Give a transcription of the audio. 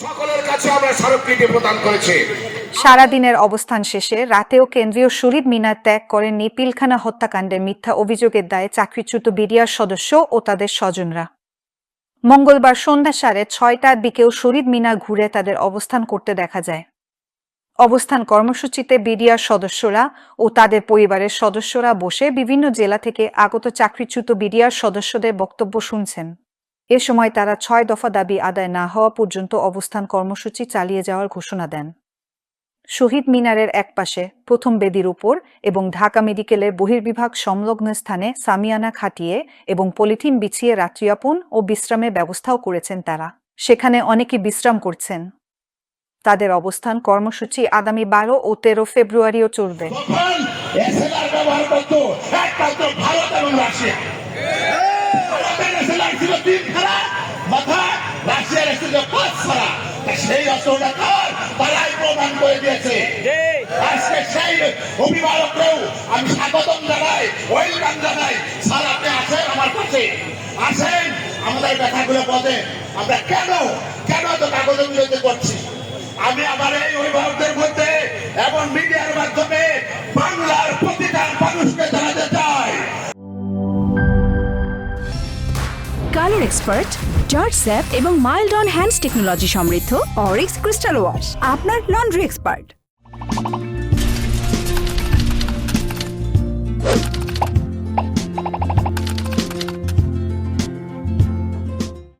সকলের কাছে আমরা স্মারকলিপি প্রদান করেছি। সারাদিনের অবস্থান শেষে রাতেও কেন্দ্রীয় শহীদ মিনার ত্যাগ করেননি পিলখানা হত্যাকাণ্ডের মিথ্যা অভিযোগের দায়ে চাকরিচ্যুত বিডিআর সদস্য ও তাদের স্বজনরা। মঙ্গলবার সন্ধ্যা 6:30টার দিকেও শহীদ মিনার ঘুরে তাদের অবস্থান করতে দেখা যায়। অবস্থান কর্মসূচিতে বিডিআর সদস্যরা ও তাদের পরিবারের সদস্যরা বসে বিভিন্ন জেলা থেকে আগত চাকরিচ্যুত বিডিআর সদস্যদের বক্তব্য শুনছেন। এ সময় তারা 6 দফা দাবি আদায় না হওয়া পর্যন্ত অবস্থান কর্মসূচি চালিয়ে যাওয়ার ঘোষণা দেন। শহীদ মিনারের একপাশে প্রথম বেদির উপর এবং ঢাকা মেডিকেলের বহির্বিভাগ সংলগ্ন স্থানে সামিয়ানা খাটিয়ে এবং পলিথিন বিছিয়ে রাত্রিযাপন ও বিশ্রামের ব্যবস্থাও করেছেন তারা। সেখানে অনেকে বিশ্রাম করছেন। তাদের অবস্থান কর্মসূচি আগামী 12 ও 13 ফেব্রুয়ারিও চলবে। সেই অস্ত্রটার তারাই প্রমাণ করে দিয়েছে। আজকে সেই অভিভাবককেও আমি স্বাগতম জানাই, ওয়েলকাম জানাই। স্যার আপনি আসেন আমার কাছে, আসেন আমাদের ব্যথাগুলো বলেন। আমরা কেন এত কাগজের বিরোধী করছি? আমি আমার এই অভিভাবকদের মধ্যে এবং মিডিয়ার মাধ্যমে বাংলার প্রতিটা মানুষকে জানাতে চাই। কালার এক্সপার্ট, জর্জ স্যাপ এবং মাইল্ড অন হ্যান্ডস টেকনোলজি সমৃদ্ধ অরিক্স ক্রিস্টাল ওয়াশ আপনার লন্ড্রি এক্সপার্ট।